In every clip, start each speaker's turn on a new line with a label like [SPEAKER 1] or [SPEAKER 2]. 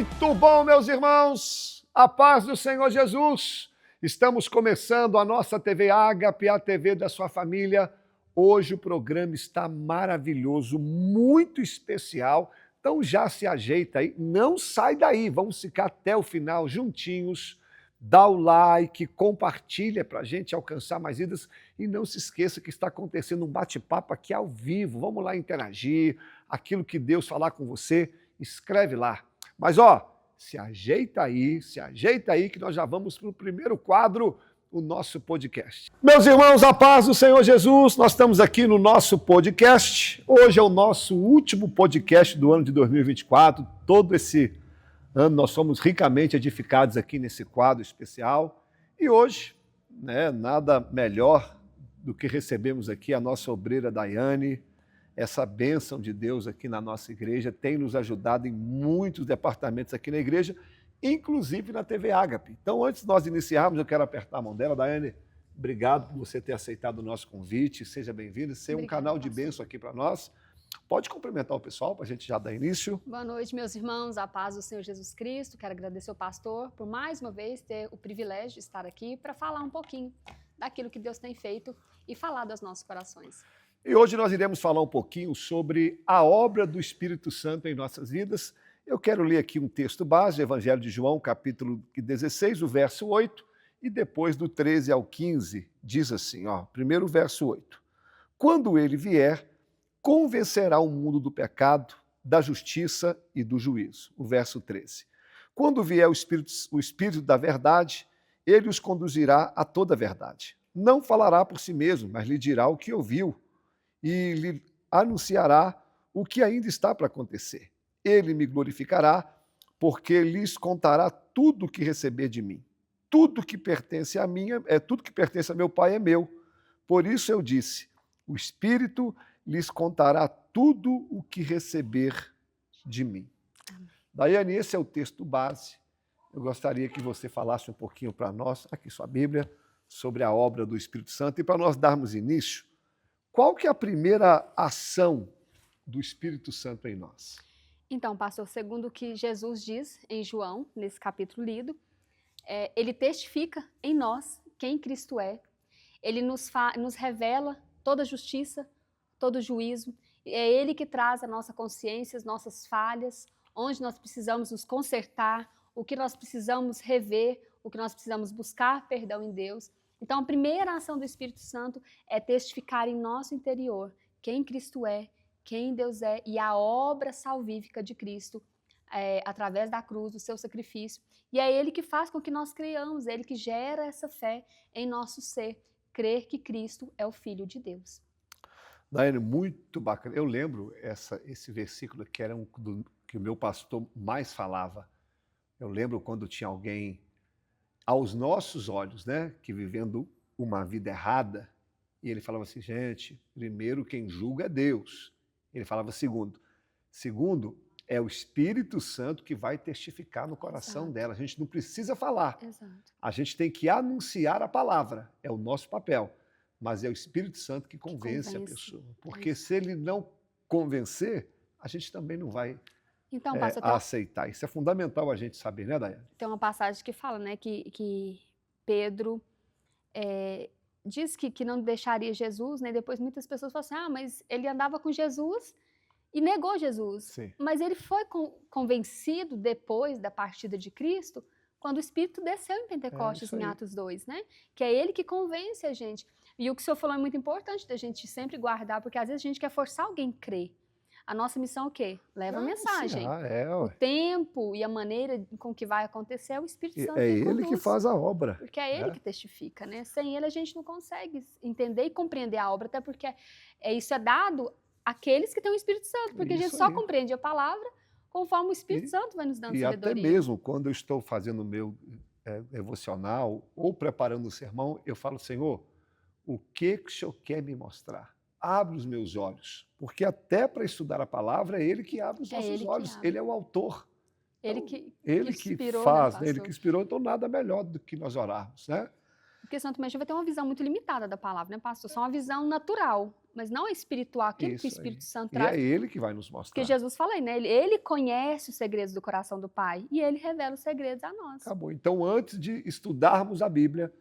[SPEAKER 1] Muito bom, meus irmãos, a paz do Senhor Jesus. Estamos começando a nossa TV Ágape, a TV da sua família. Hoje o programa está maravilhoso, muito especial. Então já se ajeita aí, não sai daí, vamos ficar até o final juntinhos. Dá o like, compartilha para a gente alcançar mais vidas e não se esqueça que está acontecendo um bate-papo aqui ao vivo. Vamos lá interagir, aquilo que Deus falar com você, escreve lá. Mas se ajeita aí que nós já vamos para o primeiro quadro, o nosso podcast. Meus irmãos, a paz do Senhor Jesus, nós estamos aqui no nosso podcast. Hoje é o nosso último podcast do ano de 2024, todo esse ano nós somos ricamente edificados aqui nesse quadro especial. E hoje, nada melhor do que recebemos aqui a nossa obreira Daiane. Essa bênção de Deus aqui na nossa igreja tem nos ajudado em muitos departamentos aqui na igreja, inclusive na TV Ágape. Então, antes de nós iniciarmos, eu quero apertar a mão dela. Daiane, obrigado por você ter aceitado o nosso convite. Seja bem-vinda. Ser um canal de bênção aqui para nós. Pode cumprimentar o pessoal para a gente já dar início.
[SPEAKER 2] Boa noite, meus irmãos, a paz do Senhor Jesus Cristo. Quero agradecer ao pastor por mais uma vez ter o privilégio de estar aqui para falar um pouquinho daquilo que Deus tem feito e falar dos nossos corações.
[SPEAKER 1] E hoje nós iremos falar um pouquinho sobre a obra do Espírito Santo em nossas vidas. Eu quero ler aqui um texto base, Evangelho de João, capítulo 16, o verso 8, e depois do 13 ao 15, diz assim, primeiro o verso 8. Quando ele vier, convencerá o mundo do pecado, da justiça e do juízo. O verso 13. Quando vier o Espírito da verdade, ele os conduzirá a toda a verdade. Não falará por si mesmo, mas lhe dirá o que ouviu e lhe anunciará o que ainda está para acontecer. Ele me glorificará, porque lhes contará tudo o que receber de mim. Tudo que pertence a mim, tudo que pertence a meu Pai é meu. Por isso eu disse, o Espírito lhes contará tudo o que receber de mim. Daiane, esse é o texto base. Eu gostaria que você falasse um pouquinho para nós, aqui sua Bíblia, sobre a obra do Espírito Santo. E para nós darmos início, qual que é a primeira ação do Espírito Santo em nós?
[SPEAKER 2] Então, pastor, segundo o que Jesus diz em João, nesse capítulo lido, ele testifica em nós quem Cristo é. Ele nos revela toda a justiça, todo o juízo. É ele que traz a nossa consciência, as nossas falhas, onde nós precisamos nos consertar, o que nós precisamos rever, o que nós precisamos buscar perdão em Deus. Então, a primeira ação do Espírito Santo é testificar em nosso interior quem Cristo é, quem Deus é e a obra salvífica de Cristo através da cruz, do seu sacrifício. E é Ele que faz com que nós creiamos, é Ele que gera essa fé em nosso ser, crer que Cristo é o Filho de Deus.
[SPEAKER 1] Daiane, muito bacana. Eu lembro esse versículo que era que o meu pastor mais falava. Eu lembro quando tinha alguém aos nossos olhos, que vivendo uma vida errada, e ele falava assim, gente, primeiro quem julga é Deus. Ele falava segundo é o Espírito Santo que vai testificar no coração dela. A gente não precisa falar.
[SPEAKER 2] Exato.
[SPEAKER 1] A gente tem que anunciar a palavra, é o nosso papel. Mas é o Espírito Santo que convence a pessoa. Porque se ele não convencer, a gente também não vai
[SPEAKER 2] então, pastor,
[SPEAKER 1] aceitar. Isso é fundamental a gente saber, né, Daiane?
[SPEAKER 2] Tem uma passagem que fala, que Pedro diz que não deixaria Jesus, depois muitas pessoas falam assim, mas ele andava com Jesus e negou Jesus.
[SPEAKER 1] Sim.
[SPEAKER 2] Mas ele foi convencido depois da partida de Cristo, quando o Espírito desceu em Pentecostes, em Atos 2, que é ele que convence a gente. E o que o senhor falou é muito importante da gente sempre guardar, porque às vezes a gente quer forçar alguém a crer. A nossa missão é o quê? Leva a mensagem. O tempo e a maneira com que vai acontecer é o Espírito Santo
[SPEAKER 1] É
[SPEAKER 2] que
[SPEAKER 1] ele
[SPEAKER 2] conduz,
[SPEAKER 1] que faz a obra.
[SPEAKER 2] porque é ele que testifica, Sem ele a gente não consegue entender e compreender a obra, até porque isso é dado àqueles que têm o Espírito Santo, porque a gente só compreende a palavra conforme o Espírito Santo vai nos dando sabedoria.
[SPEAKER 1] E até mesmo quando eu estou fazendo o meu devocional ou preparando o sermão, eu falo, Senhor, o que o Senhor quer me mostrar? Abre os meus olhos, porque até para estudar a palavra é Ele que abre os nossos olhos, Ele é o autor.
[SPEAKER 2] Ele que
[SPEAKER 1] Ele
[SPEAKER 2] inspirou,
[SPEAKER 1] que faz, Ele que inspirou, então nada melhor do que nós orarmos,
[SPEAKER 2] Porque senão também a gente vai ter uma visão muito limitada da palavra, né, pastor? Só uma visão natural, mas não espiritual, aquilo que o
[SPEAKER 1] Isso aí.
[SPEAKER 2] Espírito Santo
[SPEAKER 1] E
[SPEAKER 2] traz.
[SPEAKER 1] é ele que vai nos
[SPEAKER 2] Porque
[SPEAKER 1] mostrar.
[SPEAKER 2] Jesus fala aí, né? Ele conhece os segredos do coração do Pai e ele revela os segredos a nós.
[SPEAKER 1] Acabou. Então, antes de estudarmos a Bíblia,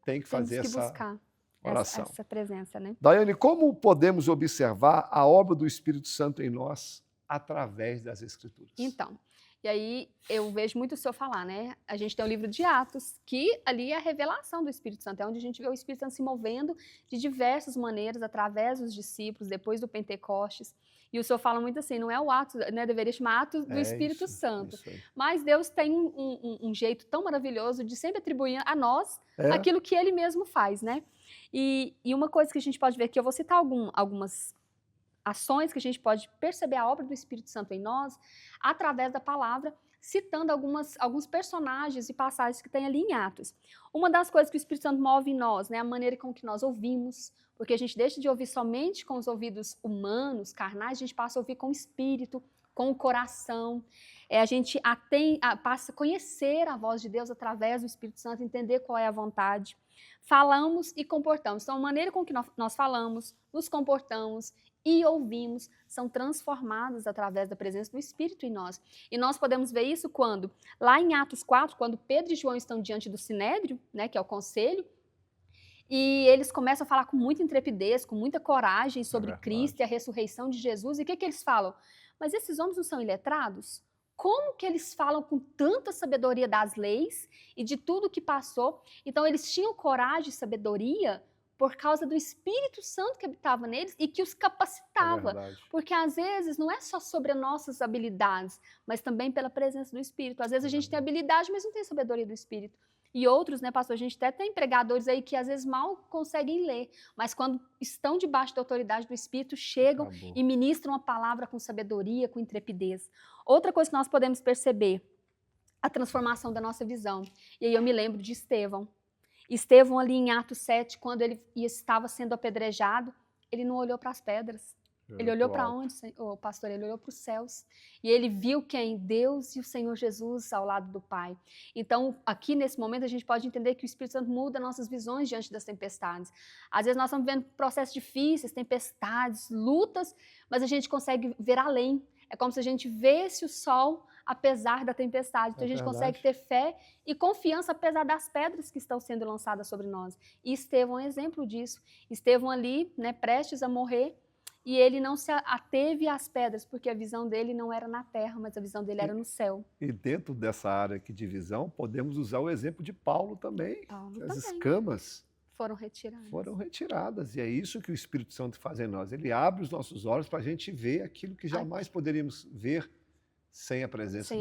[SPEAKER 1] tem que
[SPEAKER 2] Temos
[SPEAKER 1] fazer
[SPEAKER 2] que
[SPEAKER 1] essa
[SPEAKER 2] buscar
[SPEAKER 1] oração.
[SPEAKER 2] essa presença, né?
[SPEAKER 1] Daiane, como podemos observar a obra do Espírito Santo em nós através das Escrituras?
[SPEAKER 2] Então, e aí eu vejo muito o senhor falar, né? A gente tem o livro de Atos, que ali é a revelação do Espírito Santo, é onde a gente vê o Espírito Santo se movendo de diversas maneiras, através dos discípulos, depois do Pentecostes. E o senhor fala muito assim, não é o ato, né? Deveria chamar ato do Espírito Santo.
[SPEAKER 1] Isso aí.
[SPEAKER 2] Mas Deus tem um jeito tão maravilhoso de sempre atribuir a nós aquilo que Ele mesmo faz, né? E uma coisa que a gente pode ver aqui, eu vou citar algumas ações que a gente pode perceber a obra do Espírito Santo em nós através da palavra, citando alguns personagens e passagens que tem ali em Atos. Uma das coisas que o Espírito Santo move em nós, né, a maneira com que nós ouvimos, porque a gente deixa de ouvir somente com os ouvidos humanos, carnais, a gente passa a ouvir com o espírito, com o coração. A gente passa a conhecer a voz de Deus através do Espírito Santo, entender qual é a vontade. Falamos e comportamos. Então, a maneira com que nós falamos, nos comportamos e ouvimos são transformadas através da presença do Espírito em nós. E nós podemos ver isso quando, lá em Atos 4, quando Pedro e João estão diante do Sinédrio, né, que é o conselho, e eles começam a falar com muita intrepidez, com muita coragem sobre Cristo e a ressurreição de Jesus. E o que eles falam? Mas esses homens não são iletrados? Como que eles falam com tanta sabedoria das leis e de tudo que passou? Então, eles tinham coragem e sabedoria por causa do Espírito Santo que habitava neles e que os capacitava. Porque, às vezes, não é só sobre as nossas habilidades, mas também pela presença do Espírito. Às vezes, a gente tem habilidade, mas não tem sabedoria do Espírito. E outros, né, pastor, a gente até tem pregadores aí que às vezes mal conseguem ler, mas quando estão debaixo da autoridade do Espírito, chegam e ministram a palavra com sabedoria, com intrepidez. Outra coisa que nós podemos perceber, a transformação da nossa visão. E aí eu me lembro de Estevão. Estevão ali em Atos 7, quando ele estava sendo apedrejado, ele não olhou para as pedras. Ele olhou para onde, pastor? Ele olhou para os céus. E ele viu quem? Deus e o Senhor Jesus ao lado do Pai. Então, aqui nesse momento, a gente pode entender que o Espírito Santo muda nossas visões diante das tempestades. Às vezes nós estamos vivendo processos difíceis, tempestades, lutas, mas a gente consegue ver além. É como se a gente visse o sol apesar da tempestade. Então, a gente consegue ter fé e confiança apesar das pedras que estão sendo lançadas sobre nós. E Estevão é um exemplo disso. Estevão ali, né, prestes a morrer, e ele não se ateve às pedras, porque a visão dele não era na terra, mas a visão dele era no céu.
[SPEAKER 1] E dentro dessa área aqui de visão, podemos usar o exemplo de Paulo também. As escamas
[SPEAKER 2] foram retiradas.
[SPEAKER 1] Foram retiradas. E é isso que o Espírito Santo faz em nós. Ele abre os nossos olhos para a gente ver aquilo que jamais poderíamos ver sem a presença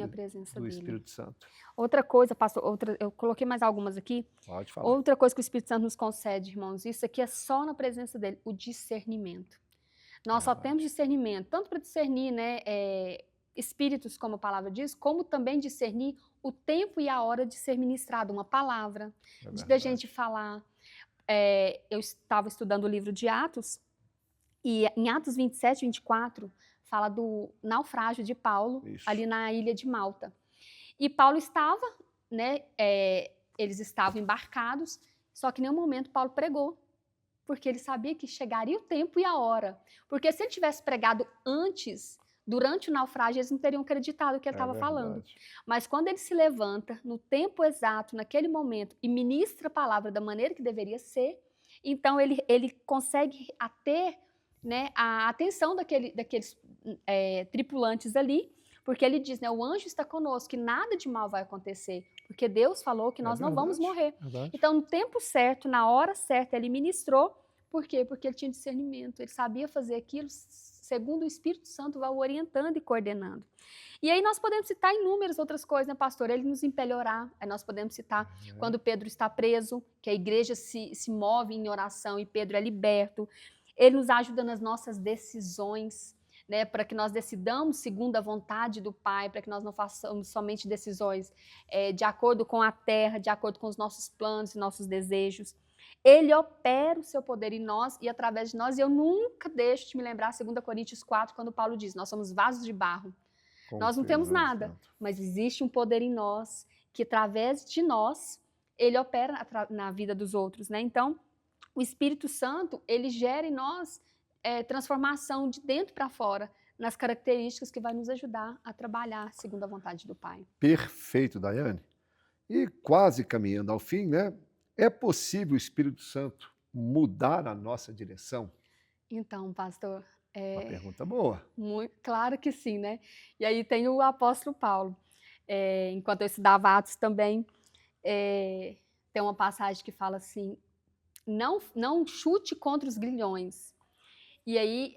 [SPEAKER 1] do Espírito Santo.
[SPEAKER 2] Outra coisa, pastor, eu coloquei mais algumas aqui.
[SPEAKER 1] Pode falar.
[SPEAKER 2] Outra coisa que o Espírito Santo nos concede, irmãos, isso aqui é só na presença dele, o discernimento. Nós só temos discernimento, tanto para discernir, né, espíritos, como a palavra diz, como também discernir o tempo e a hora de ser ministrado uma palavra, da gente falar. Eu estava estudando o livro de Atos, e em Atos 27, 24, fala do naufrágio de Paulo, ali na ilha de Malta. E Paulo estava, né, eles estavam embarcados, só que em nenhum momento Paulo pregou, porque ele sabia que chegaria o tempo e a hora. Porque se ele tivesse pregado antes, durante o naufrágio, eles não teriam acreditado o que ele estava falando. Mas quando ele se levanta, no tempo exato, naquele momento, e ministra a palavra da maneira que deveria ser, então ele consegue ter, né, a atenção daqueles tripulantes ali, porque ele diz, né, o anjo está conosco, que nada de mal vai acontecer, porque Deus falou que nós não vamos morrer. Então, no tempo certo, na hora certa, ele ministrou. Por quê? Porque ele tinha discernimento, ele sabia fazer aquilo segundo o Espírito Santo vai o orientando e coordenando. E aí nós podemos citar inúmeras outras coisas, né, pastor? Ele nos impele a orar. Aí nós podemos citar quando Pedro está preso, que a igreja se move em oração e Pedro é liberto. Ele nos ajuda nas nossas decisões, né, para que nós decidamos segundo a vontade do Pai, para que nós não façamos somente decisões de acordo com a terra, de acordo com os nossos planos e nossos desejos. Ele opera o seu poder em nós e através de nós, e eu nunca deixo de me lembrar 2 Coríntios 4, quando Paulo diz, nós somos vasos de barro, nós não temos nada, mas existe um poder em nós, que através de nós, ele opera na vida dos outros, né? Então, o Espírito Santo, ele gera em nós transformação de dentro para fora, nas características que vai nos ajudar a trabalhar segundo a vontade do Pai.
[SPEAKER 1] Perfeito, Daiane. E quase caminhando ao fim, né? É possível o Espírito Santo mudar a nossa direção?
[SPEAKER 2] Então, pastor,
[SPEAKER 1] Uma pergunta boa.
[SPEAKER 2] claro que sim, né? E aí tem o apóstolo Paulo. Enquanto eu estudava Atos também, tem uma passagem que fala assim, não chute contra os grilhões. E aí,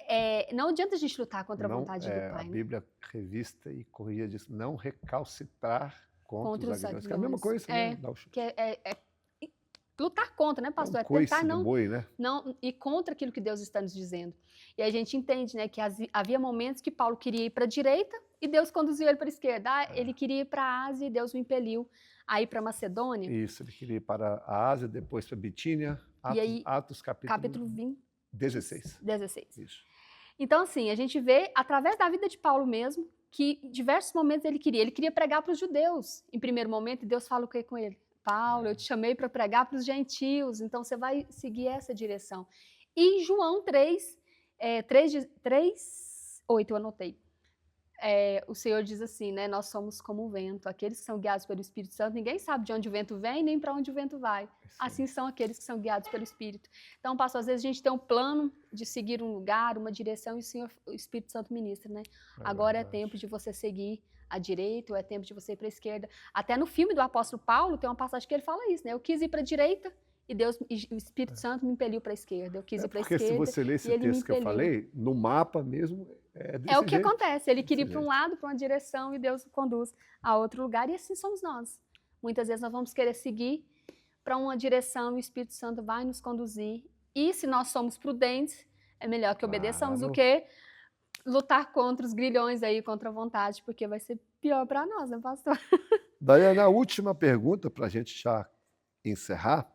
[SPEAKER 2] não adianta a gente lutar contra a vontade do Pai,
[SPEAKER 1] A
[SPEAKER 2] né?
[SPEAKER 1] Bíblia revista e corrigida diz, não recalcitrar contra os
[SPEAKER 2] Os
[SPEAKER 1] aguilhões. Que é a mesma
[SPEAKER 2] aguilhões.
[SPEAKER 1] coisa, né? Dá o chute.
[SPEAKER 2] Que lutar contra, né,
[SPEAKER 1] É um
[SPEAKER 2] pastor?
[SPEAKER 1] coice
[SPEAKER 2] Tentar
[SPEAKER 1] do boi, né?
[SPEAKER 2] não ir contra aquilo que Deus está nos dizendo. E a gente entende, né, que havia momentos que Paulo queria ir para a direita e Deus conduziu ele para a esquerda. Ele queria ir para a Ásia e Deus o impeliu a ir para a Macedônia.
[SPEAKER 1] Isso, ele queria ir para a Ásia, depois para a Bitínia,
[SPEAKER 2] E aí,
[SPEAKER 1] Atos
[SPEAKER 2] capítulo
[SPEAKER 1] 16.
[SPEAKER 2] 16.
[SPEAKER 1] Isso.
[SPEAKER 2] Então, assim, a gente vê, através da vida de Paulo mesmo, que em diversos momentos ele queria pregar para os judeus, em primeiro momento, e Deus fala o que com ele? Paulo, eu te chamei para pregar para os gentios, então você vai seguir essa direção. E em João 3, 8, eu anotei. O Senhor diz assim, né? Nós somos como o vento, aqueles que são guiados pelo Espírito Santo, ninguém sabe de onde o vento vem, nem para onde o vento vai. Assim são aqueles que são guiados pelo Espírito. Então, pastor, às vezes a gente tem um plano de seguir um lugar, uma direção, e o Espírito Santo ministra, né? Agora é tempo de você seguir à direita, ou é tempo de você ir para a esquerda. Até no filme do apóstolo Paulo, tem uma passagem que ele fala isso, né? Eu quis ir para a direita, e o Espírito Santo me impeliu para a esquerda. Eu quis ir para a esquerda,
[SPEAKER 1] porque se você ler esse texto que eu falei, no mapa mesmo, é desse
[SPEAKER 2] É o que
[SPEAKER 1] jeito.
[SPEAKER 2] acontece. Ele queria ir para um lado, para uma direção, e Deus o conduz a outro lugar. E assim somos nós. Muitas vezes nós vamos querer seguir para uma direção e o Espírito Santo vai nos conduzir. E se nós somos prudentes, é melhor que obedeçamos do que lutar contra os grilhões aí, contra a vontade, porque vai ser pior para nós, né, pastor?
[SPEAKER 1] Daiane, a última pergunta para a gente já encerrar.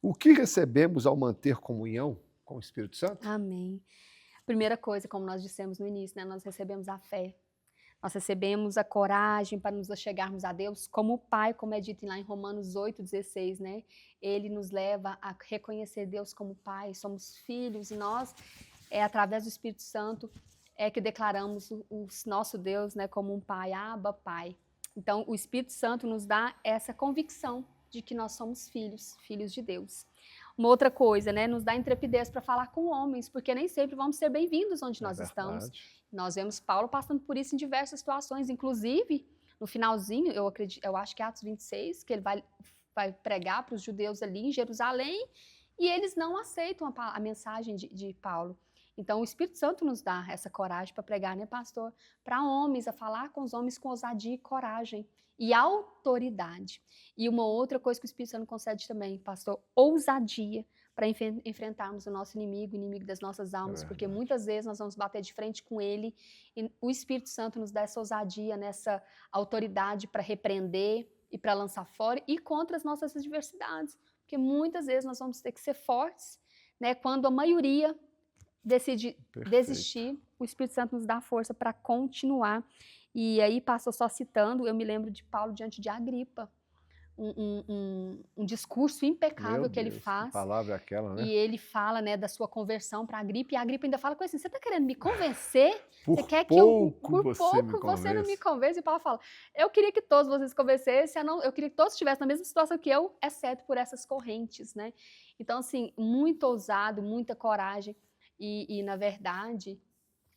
[SPEAKER 1] O que recebemos ao manter comunhão com o Espírito Santo?
[SPEAKER 2] Amém. Primeira coisa, como nós dissemos no início, né, nós recebemos a fé. Nós recebemos a coragem para nos achegarmos a Deus como o Pai, como é dito lá em Romanos 8,16, né? Ele nos leva a reconhecer Deus como Pai, somos filhos, e nós, através do Espírito Santo, que declaramos o nosso Deus, né, como um Pai, Abba, Pai. Então, o Espírito Santo nos dá essa convicção de que nós somos filhos, filhos de Deus. Uma outra coisa, né, nos dá intrepidez para falar com homens, porque nem sempre vamos ser bem-vindos onde nós estamos. Nós vemos Paulo passando por isso em diversas situações, inclusive no finalzinho, eu acho que é Atos 26, que ele vai pregar para os judeus ali em Jerusalém, e eles não aceitam a mensagem de Paulo. Então, o Espírito Santo nos dá essa coragem para pregar, né, pastor? Para homens, a falar com os homens com ousadia e coragem e autoridade. E uma outra coisa que o Espírito Santo concede também, pastor, ousadia para enfrentarmos o nosso inimigo, o inimigo das nossas almas, porque muitas vezes nós vamos bater de frente com ele e o Espírito Santo nos dá essa ousadia, nessa autoridade para repreender e para lançar fora e contra as nossas adversidades, porque muitas vezes nós vamos ter que ser fortes, né, quando a maioria decide desistir, o Espírito Santo nos dá força para continuar. E aí, pastor, só citando, eu me lembro de Paulo diante de Agripa, um discurso impecável que ele faz.
[SPEAKER 1] Que palavra é aquela, né?
[SPEAKER 2] E ele fala, né, da sua conversão para Agripa, e a Agripa ainda fala com ele assim, você está querendo me convencer?
[SPEAKER 1] Por
[SPEAKER 2] você quer
[SPEAKER 1] pouco
[SPEAKER 2] que você não me convença? E Paulo fala, eu queria que todos vocês se convencessem, eu queria que todos estivessem na mesma situação que eu, exceto por essas correntes, né? Então, assim, muito ousado, muita coragem. E, na verdade,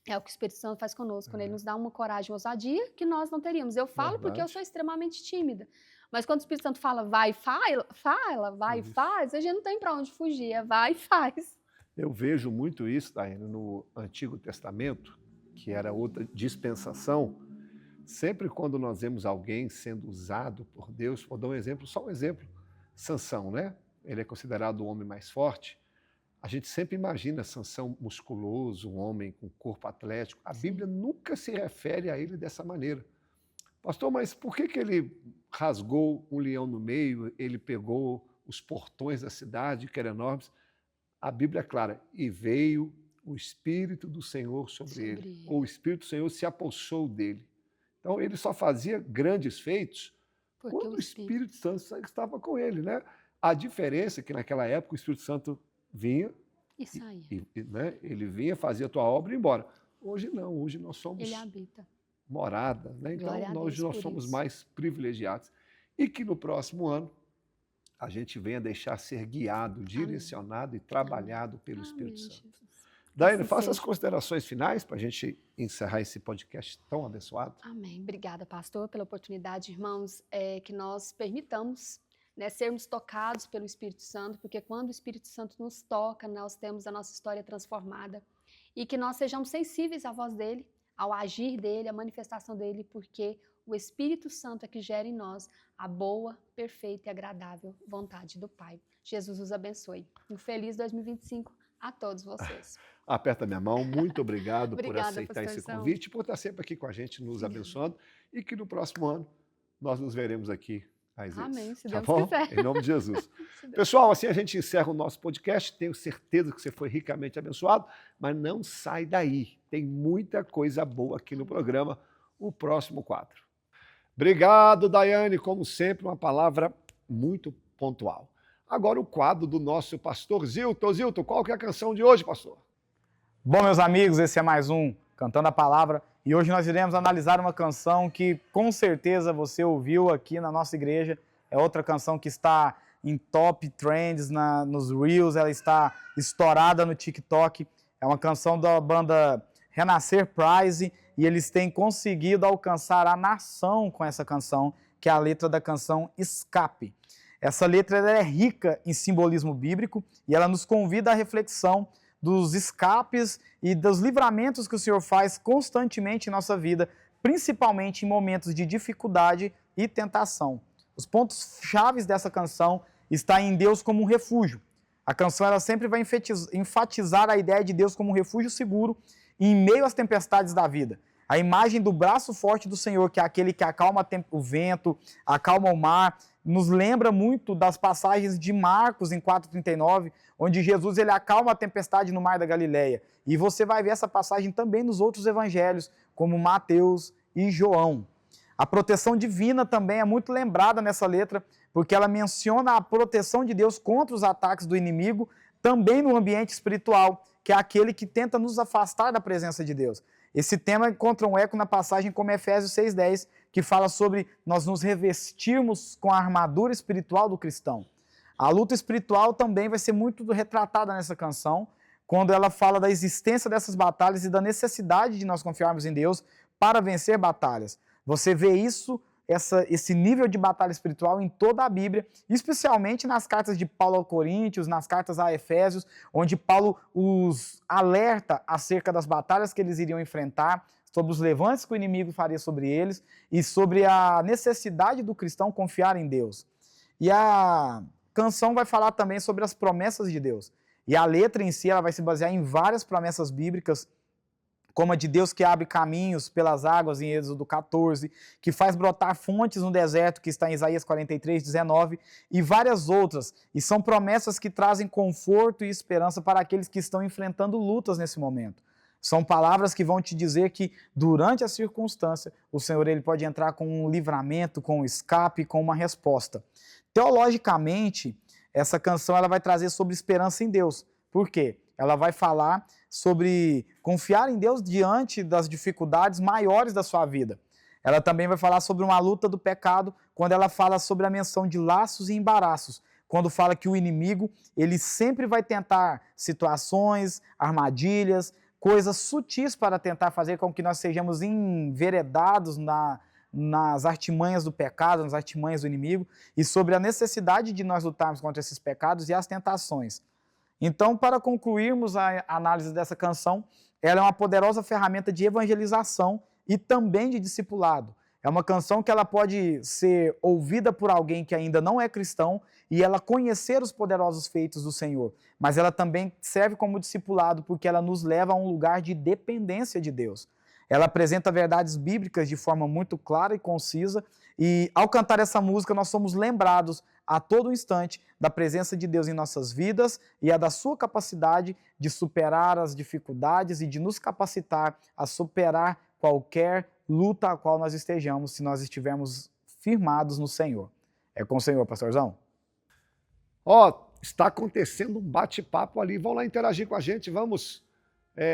[SPEAKER 2] é o que o Espírito Santo faz conosco, quando ele nos dá uma coragem, uma ousadia que nós não teríamos. Eu falo porque eu sou extremamente tímida, mas quando o Espírito Santo fala, vai, fala, vai, faz, a gente não tem para onde fugir, vai e faz.
[SPEAKER 1] Eu vejo muito isso, Daiane, no Antigo Testamento, que era outra dispensação. Sempre quando nós vemos alguém sendo usado por Deus, vou dar um exemplo, só um exemplo, Sansão, né? Ele é considerado o homem mais forte. A gente sempre imagina Sansão musculoso, um homem com corpo atlético. A Bíblia nunca se refere a ele dessa maneira. Pastor, mas por que ele rasgou um leão no meio, ele pegou os portões da cidade, que eram enormes? A Bíblia é clara, e veio o Espírito do Senhor sobre ele, ou o Espírito do Senhor se apossou dele. Então, ele só fazia grandes feitos
[SPEAKER 2] Porque
[SPEAKER 1] quando o Espírito Santo estava com ele, né? A diferença é que naquela época o Espírito Santo vinha,
[SPEAKER 2] E saia.
[SPEAKER 1] né? Ele vinha, fazia a tua obra e ia embora. Hoje não, hoje nós somos
[SPEAKER 2] Ele habita.
[SPEAKER 1] morada, né? Então
[SPEAKER 2] Glória a
[SPEAKER 1] hoje
[SPEAKER 2] Deus
[SPEAKER 1] nós
[SPEAKER 2] por
[SPEAKER 1] somos
[SPEAKER 2] isso.
[SPEAKER 1] mais privilegiados. E que no próximo ano a gente venha deixar ser guiado, direcionado e trabalhado pelo Espírito
[SPEAKER 2] Amém,
[SPEAKER 1] Santo.
[SPEAKER 2] Jesus.
[SPEAKER 1] Daiane,
[SPEAKER 2] Assim
[SPEAKER 1] faça as
[SPEAKER 2] seja.
[SPEAKER 1] considerações finais para a gente encerrar esse podcast tão abençoado.
[SPEAKER 2] Amém. Obrigada, pastor, pela oportunidade, irmãos, que nós permitamos, né, sermos tocados pelo Espírito Santo, porque quando o Espírito Santo nos toca, nós temos a nossa história transformada. E que nós sejamos sensíveis à voz dele, ao agir dele, à manifestação dele, porque o Espírito Santo é que gera em nós a boa, perfeita e agradável vontade do Pai. Jesus os abençoe. Um feliz 2025 a todos vocês.
[SPEAKER 1] Aperta minha mão, muito obrigado por
[SPEAKER 2] Obrigada,
[SPEAKER 1] aceitar esse
[SPEAKER 2] pastorzão.
[SPEAKER 1] convite, por estar sempre aqui com a gente, nos abençoando, e que no próximo ano nós nos veremos aqui às vezes.
[SPEAKER 2] Amém, se
[SPEAKER 1] Tá
[SPEAKER 2] Deus
[SPEAKER 1] bom?
[SPEAKER 2] quiser.
[SPEAKER 1] Em nome de Jesus.
[SPEAKER 2] Se Deus-
[SPEAKER 1] Pessoal, assim a gente encerra o nosso podcast. Tenho certeza que você foi ricamente abençoado, mas não sai daí. Tem muita coisa boa aqui no programa, o próximo quadro. Obrigado, Daiane, como sempre, uma palavra muito pontual. Agora o quadro do nosso pastor Zilton. Zilton, qual que é a canção de hoje, pastor?
[SPEAKER 3] Bom, meus amigos, esse é mais um Cantando a Palavra e hoje nós iremos analisar uma canção que com certeza você ouviu aqui na nossa igreja. É outra canção que está em top trends nos Reels, ela está estourada no TikTok. É uma canção da banda Renascer Praise e eles têm conseguido alcançar a nação com essa canção, que é a letra da canção Escape. Essa letra ela é rica em simbolismo bíblico e ela nos convida à reflexão dos escapes e dos livramentos que o Senhor faz constantemente em nossa vida, principalmente em momentos de dificuldade e tentação. Os pontos chaves dessa canção estão em Deus como um refúgio. A canção ela sempre vai enfatizar a ideia de Deus como um refúgio seguro em meio às tempestades da vida. A imagem do braço forte do Senhor, que é aquele que acalma o vento, acalma o mar, nos lembra muito das passagens de Marcos em 4,39, onde Jesus ele acalma a tempestade no mar da Galileia. E você vai ver essa passagem também nos outros evangelhos, como Mateus e João. A proteção divina também é muito lembrada nessa letra, porque ela menciona a proteção de Deus contra os ataques do inimigo, também no ambiente espiritual, que é aquele que tenta nos afastar da presença de Deus. Esse tema encontra um eco na passagem como Efésios 6,10, que fala sobre nós nos revestirmos com a armadura espiritual do cristão. A luta espiritual também vai ser muito retratada nessa canção, quando ela fala da existência dessas batalhas e da necessidade de nós confiarmos em Deus para vencer batalhas. Você vê isso, esse nível de batalha espiritual em toda a Bíblia, especialmente nas cartas de Paulo aos Coríntios, nas cartas a Efésios, onde Paulo os alerta acerca das batalhas que eles iriam enfrentar, sobre os levantes que o inimigo faria sobre eles e sobre a necessidade do cristão confiar em Deus. E a canção vai falar também sobre as promessas de Deus. E a letra em si ela vai se basear em várias promessas bíblicas, como a de Deus que abre caminhos pelas águas em Êxodo 14, que faz brotar fontes no deserto, que está em Isaías 43:19, e várias outras. E são promessas que trazem conforto e esperança para aqueles que estão enfrentando lutas nesse momento. São palavras que vão te dizer que durante a circunstância, o Senhor ele pode entrar com um livramento, com um escape, com uma resposta. Teologicamente, essa canção ela vai trazer sobre esperança em Deus. Por quê? Ela vai falar sobre confiar em Deus diante das dificuldades maiores da sua vida. Ela também vai falar sobre uma luta do pecado, quando ela fala sobre a menção de laços e embaraços, quando fala que o inimigo ele sempre vai tentar situações, armadilhas, coisas sutis para tentar fazer com que nós sejamos enveredados nas artimanhas do pecado, nas artimanhas do inimigo, e sobre a necessidade de nós lutarmos contra esses pecados e as tentações. Então, para concluirmos a análise dessa canção, ela é uma poderosa ferramenta de evangelização e também de discipulado. É uma canção que ela pode ser ouvida por alguém que ainda não é cristão e ela conhecer os poderosos feitos do Senhor. Mas ela também serve como discipulado porque ela nos leva a um lugar de dependência de Deus. Ela apresenta verdades bíblicas de forma muito clara e concisa e ao cantar essa música nós somos lembrados a todo instante da presença de Deus em nossas vidas e a da sua capacidade de superar as dificuldades e de nos capacitar a superar qualquer luta a qual nós estejamos, se nós estivermos firmados no Senhor. É com o Senhor, pastorzão?
[SPEAKER 1] Está acontecendo um bate-papo ali. Vão lá interagir com a gente, vamos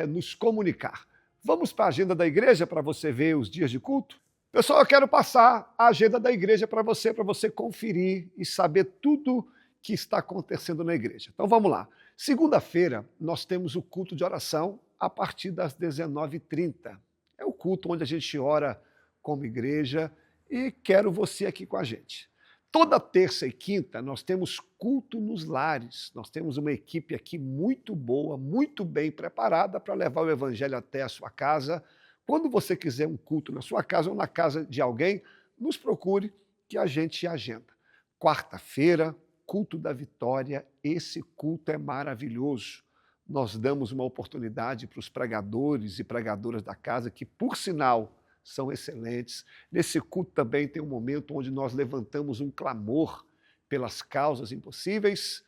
[SPEAKER 1] nos comunicar. Vamos para a agenda da igreja para você ver os dias de culto? Pessoal, eu quero passar a agenda da igreja para você conferir e saber tudo que está acontecendo na igreja. Então vamos lá. Segunda-feira nós temos o culto de oração a partir das 19h30. É o culto onde a gente ora como igreja e quero você aqui com a gente. Toda terça e quinta nós temos culto nos lares. Nós temos uma equipe aqui muito boa, muito bem preparada para levar o evangelho até a sua casa. Quando você quiser um culto na sua casa ou na casa de alguém, nos procure que a gente agenda. Quarta-feira, culto da vitória. Esse culto é maravilhoso. Nós damos uma oportunidade para os pregadores e pregadoras da casa, que, por sinal, são excelentes. Nesse culto também tem um momento onde nós levantamos um clamor pelas causas impossíveis.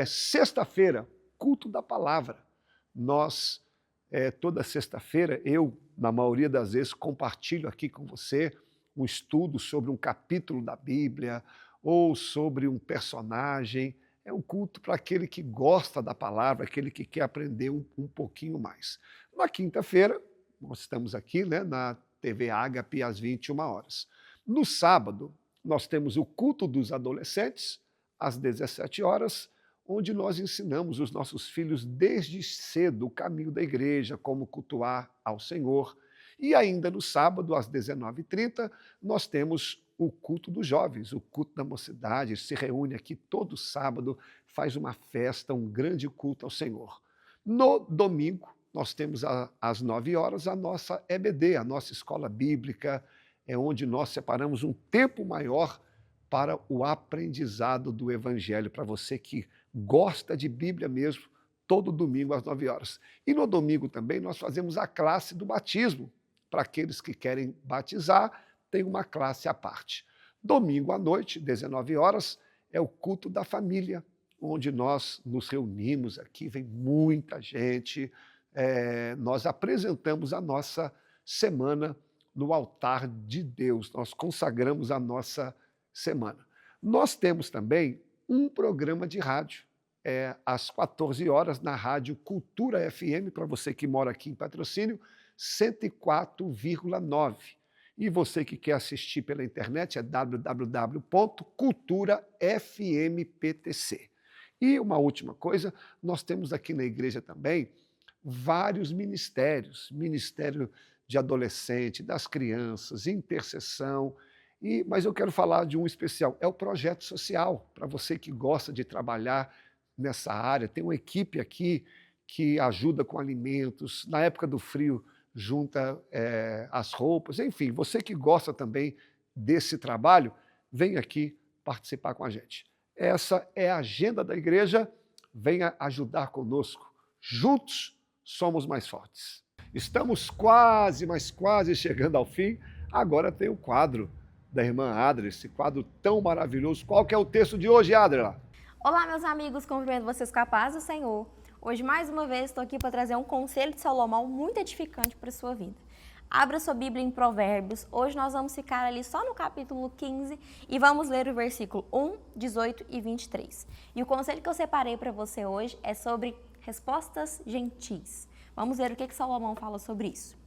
[SPEAKER 1] Sexta-feira, culto da palavra. Nós, toda sexta-feira, eu, na maioria das vezes, compartilho aqui com você um estudo sobre um capítulo da Bíblia ou sobre um personagem. É um culto para aquele que gosta da palavra, aquele que quer aprender um pouquinho mais. Na quinta-feira, nós estamos aqui, na TV Ágape às 21h. No sábado, nós temos o culto dos adolescentes, às 17h, onde nós ensinamos os nossos filhos desde cedo o caminho da igreja, como cultuar ao Senhor. E ainda no sábado, às 19h30, nós temos o culto dos jovens, o culto da mocidade, se reúne aqui todo sábado, faz uma festa, um grande culto ao Senhor. No domingo, nós temos às 9h a nossa EBD, a nossa escola bíblica, onde nós separamos um tempo maior para o aprendizado do Evangelho, para você que gosta de Bíblia mesmo, todo domingo às 9h. E no domingo também nós fazemos a classe do batismo. Para aqueles que querem batizar, tem uma classe à parte. Domingo à noite, 19h, é o culto da família, onde nós nos reunimos aqui, vem muita gente. Nós apresentamos a nossa semana no altar de Deus, nós consagramos a nossa semana. Nós temos também um programa de rádio, às 14h, na Rádio Cultura FM, para você que mora aqui em Patrocínio, 104,9. E você que quer assistir pela internet é www.culturafmptc. E uma última coisa, nós temos aqui na igreja também vários ministérios, ministério de adolescente, das crianças, intercessão, mas eu quero falar de um especial, é o projeto social, para você que gosta de trabalhar nessa área. Tem uma equipe aqui que ajuda com alimentos, na época do frio junta as roupas, enfim, você que gosta também desse trabalho, vem aqui participar com a gente. Essa é a agenda da igreja, venha ajudar conosco. Juntos somos mais fortes. Estamos quase, mas quase chegando ao fim. Agora tem o quadro da irmã Adra, esse quadro tão maravilhoso. Qual que é o texto de hoje, Adra?
[SPEAKER 4] Olá, meus amigos, cumprimento vocês com a paz do Senhor. Hoje, mais uma vez, estou aqui para trazer um conselho de Salomão muito edificante para a sua vida. Abra sua Bíblia em Provérbios. Hoje nós vamos ficar ali só no capítulo 15 e vamos ler o versículo 1, 18 e 23. E o conselho que eu separei para você hoje é sobre respostas gentis. Vamos ver o que Salomão fala sobre isso.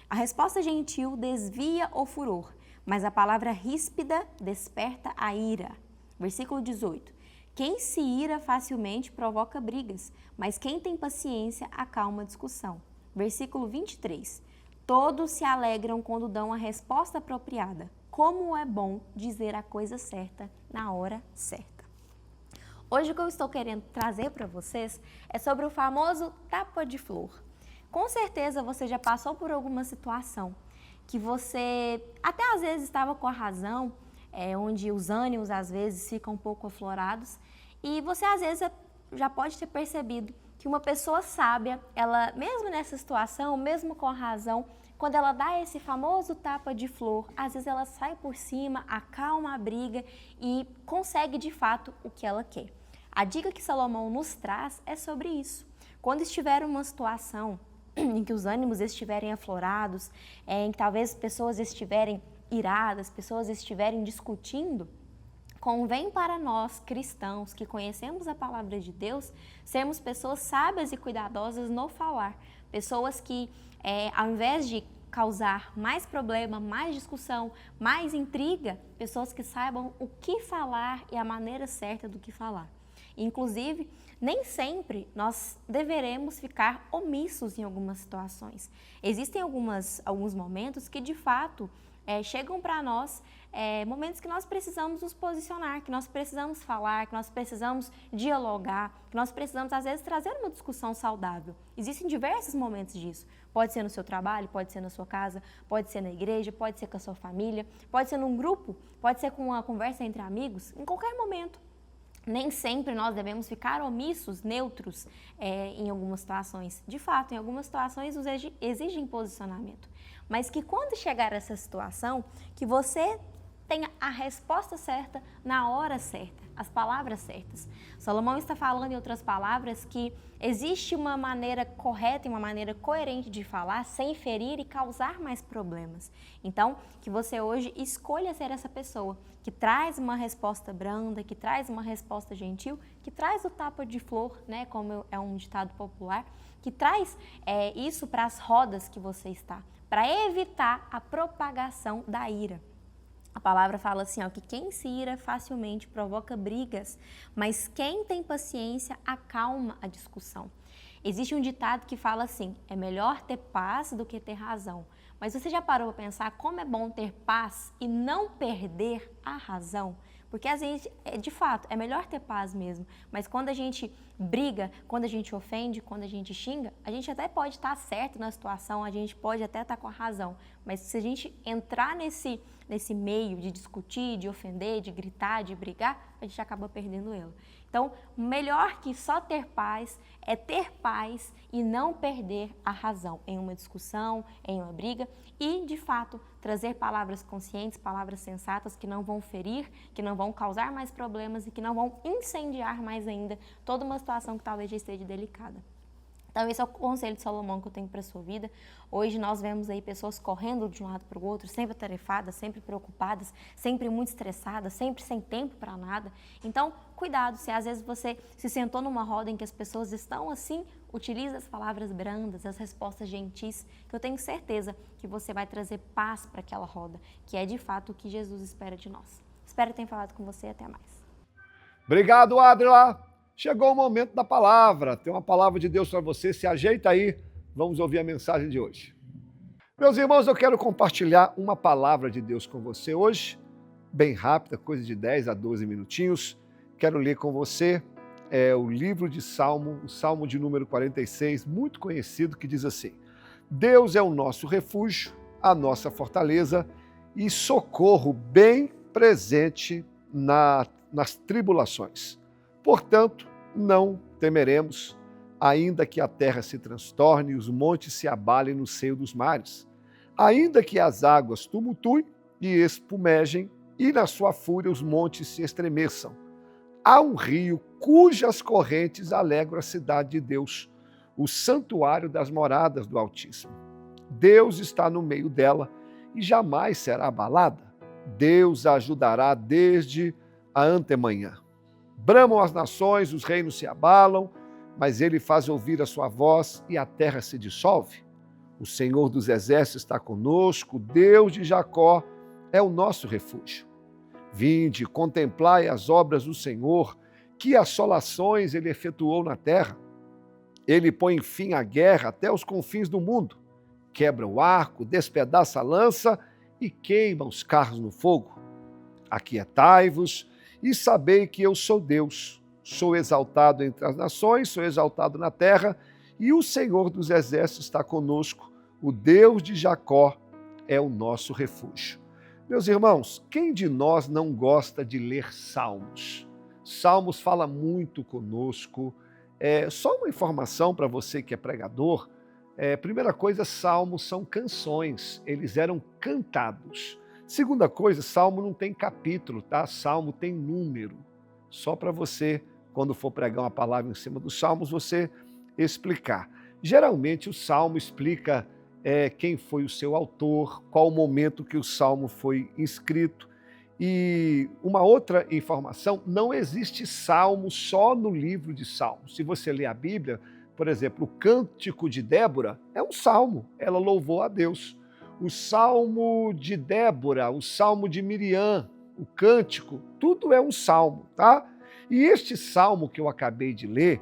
[SPEAKER 4] A resposta gentil desvia o furor, mas a palavra ríspida desperta a ira. Versículo 18. Quem se ira facilmente provoca brigas, mas quem tem paciência acalma a discussão. Versículo 23. Todos se alegram quando dão a resposta apropriada. Como é bom dizer a coisa certa na hora certa. Hoje o que eu estou querendo trazer para vocês é sobre o famoso tapa de flor. Com certeza você já passou por alguma situação que você até às vezes estava com a razão, onde os ânimos às vezes ficam um pouco aflorados, e você às vezes já pode ter percebido que uma pessoa sábia, ela mesmo nessa situação, mesmo com a razão, quando ela dá esse famoso tapa de flor, às vezes ela sai por cima, acalma a briga e consegue de fato o que ela quer. A dica que Salomão nos traz é sobre isso. Quando estiver uma situação em que os ânimos estiverem aflorados, em que talvez pessoas estiverem iradas, pessoas estiverem discutindo, convém para nós, cristãos, que conhecemos a palavra de Deus, sermos pessoas sábias e cuidadosas no falar. Pessoas que, ao invés de causar mais problema, mais discussão, mais intriga, pessoas que saibam o que falar e a maneira certa do que falar. Inclusive, nem sempre nós deveremos ficar omissos em algumas situações. Existem alguns momentos que, de fato, chegam para nós momentos que nós precisamos nos posicionar, que nós precisamos falar, que nós precisamos dialogar, que nós precisamos, às vezes, trazer uma discussão saudável. Existem diversos momentos disso. Pode ser no seu trabalho, pode ser na sua casa, pode ser na igreja, pode ser com a sua família, pode ser num grupo, pode ser com uma conversa entre amigos, em qualquer momento. Nem sempre nós devemos ficar omissos, neutros em algumas situações. De fato, em algumas situações nos exigem posicionamento. Mas que quando chegar essa situação, que você tenha a resposta certa na hora certa, as palavras certas. Salomão está falando, em outras palavras, que existe uma maneira correta e uma maneira coerente de falar sem ferir e causar mais problemas. Então, que você hoje escolha ser essa pessoa que traz uma resposta branda, que traz uma resposta gentil, que traz o tapa de flor, né, como é um ditado popular, que traz isso para as rodas que você está, para evitar a propagação da ira. A palavra fala assim, que quem se ira facilmente provoca brigas, mas quem tem paciência acalma a discussão. Existe um ditado que fala assim, é melhor ter paz do que ter razão. Mas você já parou para pensar como é bom ter paz e não perder a razão? Porque às vezes, de fato, é melhor ter paz mesmo. Mas quando a gente briga, quando a gente ofende, quando a gente xinga, a gente até pode estar certo na situação, a gente pode até estar com a razão. Mas se a gente entrar nesse meio de discutir, de ofender, de gritar, de brigar, a gente acaba perdendo ela. Então, melhor que só ter paz é ter paz e não perder a razão em uma discussão, em uma briga e, de fato, trazer palavras conscientes, palavras sensatas que não vão ferir, que não vão causar mais problemas e que não vão incendiar mais ainda toda uma situação que talvez já esteja delicada. Então, esse é o conselho de Salomão que eu tenho para a sua vida. Hoje nós vemos aí pessoas correndo de um lado para o outro, sempre atarefadas, sempre preocupadas, sempre muito estressadas, sempre sem tempo para nada. Então, cuidado, se às vezes você se sentou numa roda em que as pessoas estão assim, utilize as palavras brandas, as respostas gentis, que eu tenho certeza que você vai trazer paz para aquela roda, que é de fato o que Jesus espera de nós. Espero ter falado com você, até mais.
[SPEAKER 1] Obrigado, Adria. Chegou o momento da palavra. Tem uma palavra de Deus para você. Se ajeita aí. Vamos ouvir a mensagem de hoje. Meus irmãos, eu quero compartilhar uma palavra de Deus com você hoje. Bem rápida, coisa de 10 a 12 minutinhos. Quero ler com você o livro de Salmo, o Salmo de número 46, muito conhecido, que diz assim: Deus é o nosso refúgio, a nossa fortaleza e socorro bem presente nas tribulações. Portanto, não temeremos, ainda que a terra se transtorne e os montes se abalem no seio dos mares, ainda que as águas tumultuem e espumejem e na sua fúria os montes se estremeçam. Há um rio cujas correntes alegram a cidade de Deus, o santuário das moradas do Altíssimo. Deus está no meio dela e jamais será abalada. Deus a ajudará desde a antemanhã. Bramam as nações, os reinos se abalam, mas ele faz ouvir a sua voz e a terra se dissolve. O Senhor dos exércitos está conosco, Deus de Jacó é o nosso refúgio. Vinde, contemplai as obras do Senhor, que assolações ele efetuou na terra. Ele põe fim à guerra até os confins do mundo, quebra o arco, despedaça a lança e queima os carros no fogo. Aquietai-vos e sabei que eu sou Deus, sou exaltado entre as nações, sou exaltado na terra, e o Senhor dos exércitos está conosco, o Deus de Jacó é o nosso refúgio. Meus irmãos, quem de nós não gosta de ler salmos? Salmos fala muito conosco. Só uma informação para você que é pregador, primeira coisa, salmos são canções, eles eram cantados. Segunda coisa, salmo não tem capítulo, tá? Salmo tem número. Só para você, quando for pregar uma palavra em cima dos salmos, você explicar. Geralmente o salmo explica quem foi o seu autor, qual o momento que o salmo foi escrito. E uma outra informação, não existe salmo só no livro de Salmos. Se você ler a Bíblia, por exemplo, o Cântico de Débora é um salmo, ela louvou a Deus. O Salmo de Débora, o Salmo de Miriam, o Cântico, tudo é um salmo, tá? E este salmo que eu acabei de ler,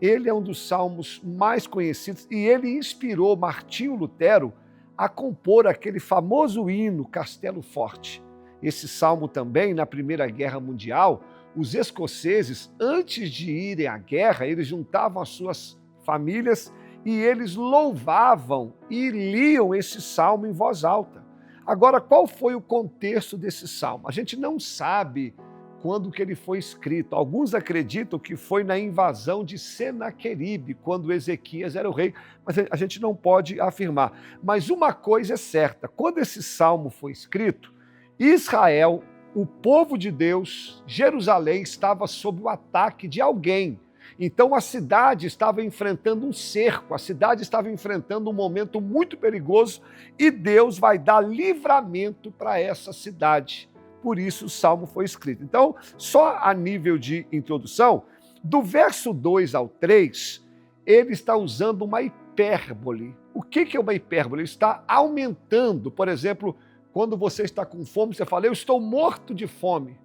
[SPEAKER 1] ele é um dos salmos mais conhecidos e ele inspirou Martinho Lutero a compor aquele famoso hino Castelo Forte. Esse salmo também, na Primeira Guerra Mundial, os escoceses, antes de irem à guerra, eles juntavam as suas famílias e eles louvavam e liam esse salmo em voz alta. Agora, qual foi o contexto desse salmo? A gente não sabe quando que ele foi escrito. Alguns acreditam que foi na invasão de Senaqueribe, quando Ezequias era o rei, mas a gente não pode afirmar. Mas uma coisa é certa, quando esse salmo foi escrito, Israel, o povo de Deus, Jerusalém, estava sob o ataque de alguém. Então a cidade estava enfrentando um cerco, a cidade estava enfrentando um momento muito perigoso e Deus vai dar livramento para essa cidade. Por isso o salmo foi escrito. Então, só a nível de introdução, do verso 2 ao 3, ele está usando uma hipérbole. O que é uma hipérbole? Ele está aumentando, por exemplo, quando você está com fome, você fala, eu estou morto de fome.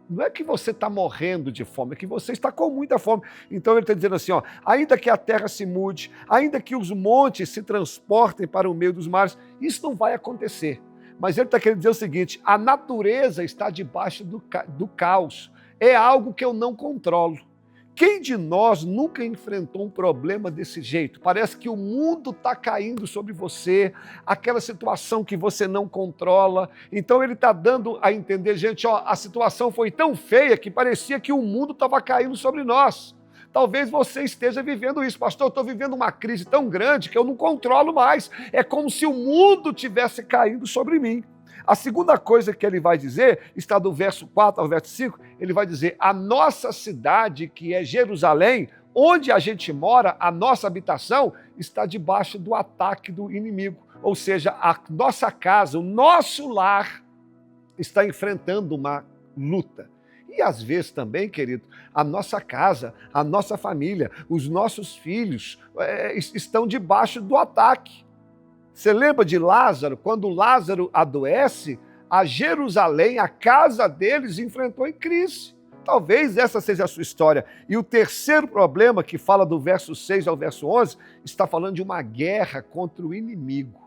[SPEAKER 1] Não é que você está morrendo de fome, é que você está com muita fome. Então ele está dizendo assim, ó, ainda que a terra se mude, ainda que os montes se transportem para o meio dos mares, isso não vai acontecer. Mas ele está querendo dizer o seguinte, a natureza está debaixo do caos. É algo que eu não controlo. Quem de nós nunca enfrentou um problema desse jeito? Parece que o mundo está caindo sobre você, aquela situação que você não controla. Então ele está dando a entender, gente, ó, a situação foi tão feia que parecia que o mundo estava caindo sobre nós. Talvez você esteja vivendo isso. Pastor, eu estou vivendo uma crise tão grande que eu não controlo mais. É como se o mundo tivesse caindo sobre mim. A segunda coisa que ele vai dizer, está do verso 4 ao verso 5, ele vai dizer, a nossa cidade, que é Jerusalém, onde a gente mora, a nossa habitação, está debaixo do ataque do inimigo. Ou seja, a nossa casa, o nosso lar, está enfrentando uma luta. E às vezes também, querido, a nossa casa, a nossa família, os nossos filhos estão debaixo do ataque. Você lembra de Lázaro? Quando Lázaro adoece, a Jerusalém, a casa deles, enfrentou em crise. Talvez essa seja a sua história. E o terceiro problema, que fala do verso 6 ao verso 11, está falando de uma guerra contra o inimigo.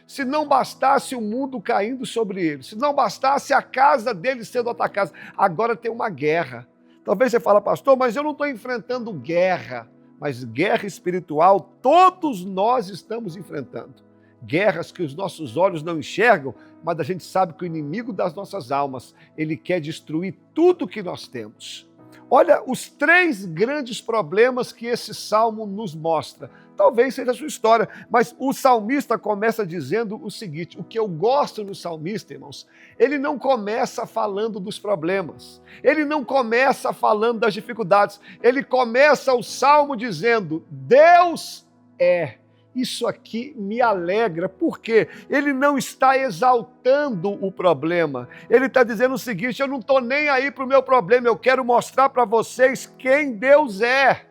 [SPEAKER 1] Se não bastasse o mundo caindo sobre ele, se não bastasse a casa deles sendo atacada, agora tem uma guerra. Talvez você fale, pastor, mas eu não estou enfrentando guerra. Mas guerra espiritual, todos nós estamos enfrentando. Guerras que os nossos olhos não enxergam, mas a gente sabe que o inimigo das nossas almas, ele quer destruir tudo que nós temos. Olha os 3 grandes problemas que esse salmo nos mostra. Talvez seja a sua história, mas o salmista começa dizendo o seguinte, o que eu gosto no salmista, irmãos, ele não começa falando dos problemas, ele não começa falando das dificuldades, ele começa o salmo dizendo, Deus é. Isso aqui me alegra, porque ele não está exaltando o problema. Ele está dizendo o seguinte, eu não estou nem aí para o meu problema, eu quero mostrar para vocês quem Deus é.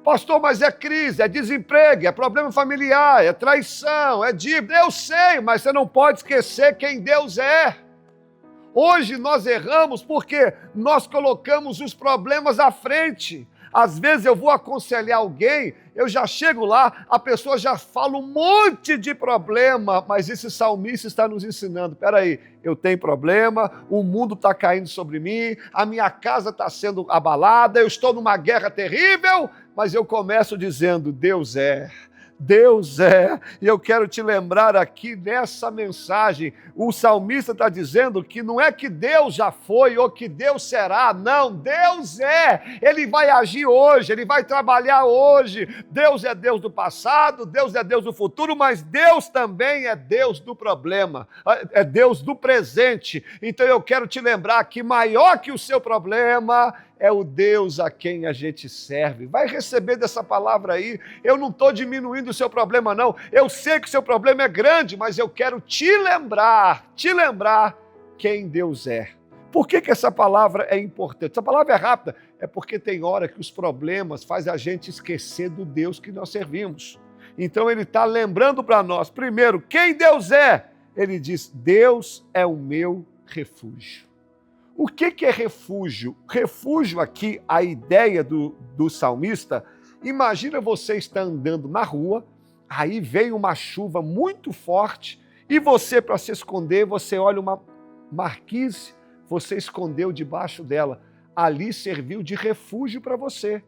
[SPEAKER 1] Pastor, mas é crise, é desemprego, é problema familiar, é traição, é dívida. Eu sei, mas você não pode esquecer quem Deus é. Hoje nós erramos porque nós colocamos os problemas à frente. Às vezes eu vou aconselhar alguém, eu já chego lá, a pessoa já fala um monte de problema, mas esse salmista está nos ensinando, peraí, eu tenho problema, o mundo está caindo sobre mim, a minha casa está sendo abalada, eu estou numa guerra terrível, mas eu começo dizendo, Deus é. Deus é, e eu quero te lembrar aqui nessa mensagem, o salmista está dizendo que não é que Deus já foi ou que Deus será, não, Deus é, Ele vai agir hoje, Ele vai trabalhar hoje, Deus é Deus do passado, Deus é Deus do futuro, mas Deus também é Deus do problema, é Deus do presente, então eu quero te lembrar que maior que o seu problema, é o Deus a quem a gente serve. Vai receber dessa palavra aí. Eu não estou diminuindo o seu problema, não. Eu sei que o seu problema é grande, mas eu quero te lembrar quem Deus é. Por que essa palavra é importante? Essa palavra é rápida, é porque tem hora que os problemas fazem a gente esquecer do Deus que nós servimos. Então ele está lembrando para nós, primeiro, quem Deus é. Ele diz, Deus é o meu refúgio. O que é refúgio? Refúgio aqui, a ideia do salmista, imagina você estar andando na rua, aí vem uma chuva muito forte e você, para se esconder, você olha uma marquise, você escondeu debaixo dela. Ali serviu de refúgio para você.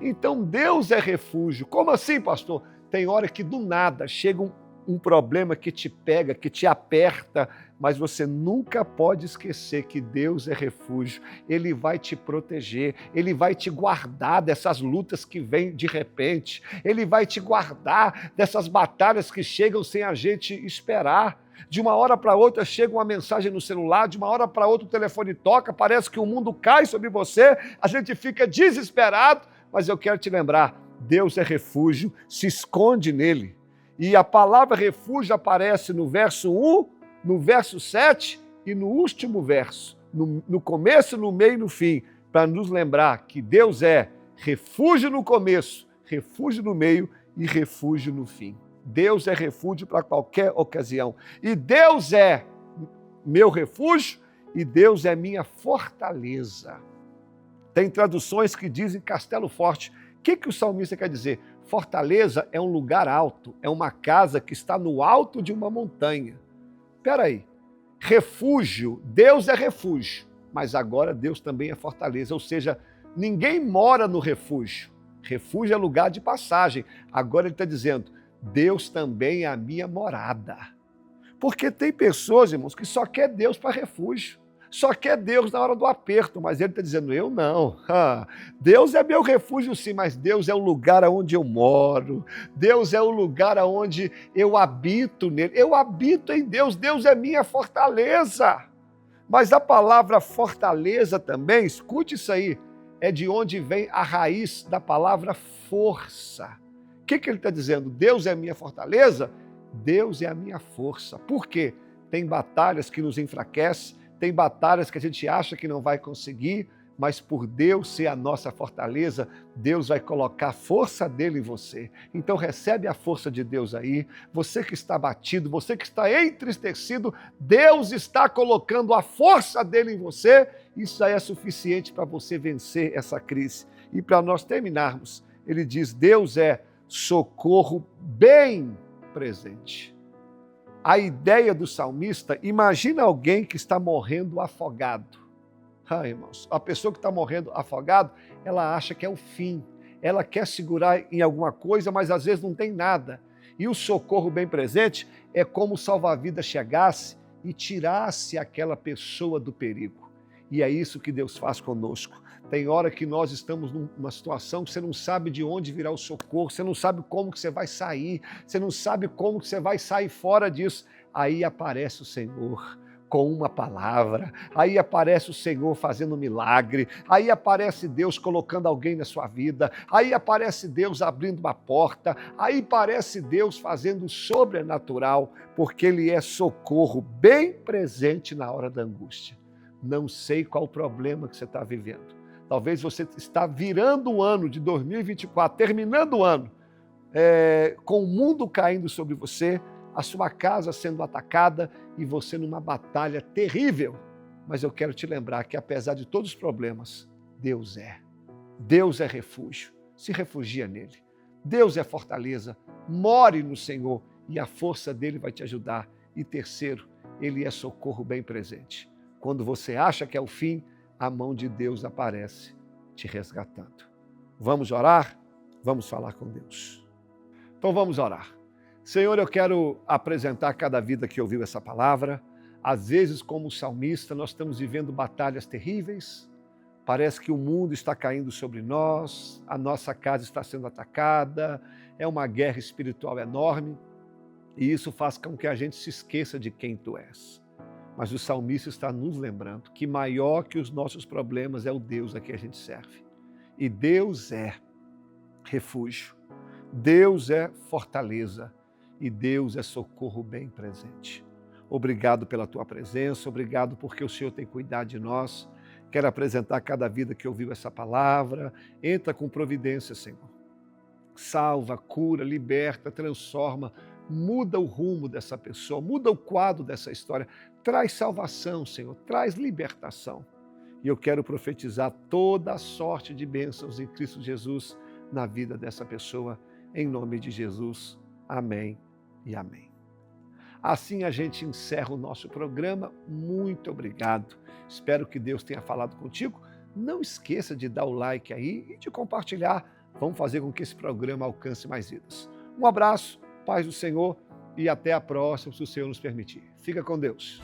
[SPEAKER 1] Então Deus é refúgio. Como assim, pastor? Tem hora que do nada chega um problema que te pega, que te aperta, mas você nunca pode esquecer que Deus é refúgio. Ele vai te proteger, Ele vai te guardar dessas lutas que vêm de repente, Ele vai te guardar dessas batalhas que chegam sem a gente esperar. De uma hora para outra chega uma mensagem no celular, de uma hora para outra o telefone toca, parece que o mundo cai sobre você, a gente fica desesperado, mas eu quero te lembrar, Deus é refúgio, se esconde nele. E a palavra refúgio aparece no verso 1, no verso 7 e no último verso, no começo, no meio e no fim, para nos lembrar que Deus é refúgio no começo, refúgio no meio e refúgio no fim. Deus é refúgio para qualquer ocasião. E Deus é meu refúgio e Deus é minha fortaleza. Tem traduções que dizem castelo forte. O que o salmista quer dizer? Fortaleza é um lugar alto, é uma casa que está no alto de uma montanha. Espera aí, refúgio, Deus é refúgio, mas agora Deus também é fortaleza, ou seja, ninguém mora no refúgio. Refúgio é lugar de passagem. Agora ele está dizendo, Deus também é a minha morada. Porque tem pessoas, irmãos, que só quer Deus para refúgio. Só quer Deus na hora do aperto, mas ele está dizendo, eu não. Deus é meu refúgio sim, mas Deus é o lugar onde eu moro. Deus é o lugar onde eu habito nele. Eu habito em Deus, Deus é minha fortaleza. Mas a palavra fortaleza também, escute isso aí, é de onde vem a raiz da palavra força. O que ele está dizendo? Deus é a minha fortaleza? Deus é a minha força. Por quê? Tem batalhas que nos enfraquecem, tem batalhas que a gente acha que não vai conseguir, mas por Deus ser a nossa fortaleza, Deus vai colocar a força dele em você. Então recebe a força de Deus aí. Você que está abatido, você que está entristecido, Deus está colocando a força dele em você. Isso aí é suficiente para você vencer essa crise. E para nós terminarmos, ele diz, Deus é socorro bem presente. A ideia do salmista, imagina alguém que está morrendo afogado. Irmãos, a pessoa que está morrendo afogado, ela acha que é o fim. Ela quer segurar em alguma coisa, mas às vezes não tem nada. E o socorro bem presente é como o salva-vidas chegasse e tirasse aquela pessoa do perigo. E é isso que Deus faz conosco. Tem hora que nós estamos numa situação que você não sabe de onde virá o socorro, você não sabe como que você vai sair, você não sabe como que você vai sair fora disso. Aí aparece o Senhor com uma palavra, aí aparece o Senhor fazendo um milagre, aí aparece Deus colocando alguém na sua vida, aí aparece Deus abrindo uma porta, aí aparece Deus fazendo o sobrenatural, porque Ele é socorro bem presente na hora da angústia. Não sei qual o problema que você está vivendo. Talvez você está virando o ano de 2024, terminando o ano, com o mundo caindo sobre você, a sua casa sendo atacada e você numa batalha terrível. Mas eu quero te lembrar que apesar de todos os problemas, Deus é refúgio. Se refugia nele. Deus é fortaleza. More no Senhor e a força dele vai te ajudar. E terceiro, ele é socorro bem presente. Quando você acha que é o fim, a mão de Deus aparece te resgatando. Vamos orar? Vamos falar com Deus. Então vamos orar. Senhor, eu quero apresentar cada vida que ouviu essa palavra. Às vezes, como o salmista, nós estamos vivendo batalhas terríveis. Parece que o mundo está caindo sobre nós, a nossa casa está sendo atacada, é uma guerra espiritual enorme. E isso faz com que a gente se esqueça de quem Tu és. Mas o salmista está nos lembrando que maior que os nossos problemas é o Deus a quem a gente serve. E Deus é refúgio, Deus é fortaleza e Deus é socorro bem presente. Obrigado pela tua presença, obrigado porque o Senhor tem cuidado de nós. Quero apresentar cada vida que ouviu essa palavra. Entra com providência, Senhor. Salva, cura, liberta, transforma, muda o rumo dessa pessoa, muda o quadro dessa história. Traz salvação, Senhor, traz libertação. E eu quero profetizar toda a sorte de bênçãos em Cristo Jesus na vida dessa pessoa, em nome de Jesus. Amém e amém. Assim a gente encerra o nosso programa. Muito obrigado. Espero que Deus tenha falado contigo. Não esqueça de dar o like aí e de compartilhar. Vamos fazer com que esse programa alcance mais vidas. Um abraço, paz do Senhor e até a próxima, se o Senhor nos permitir. Fica com Deus.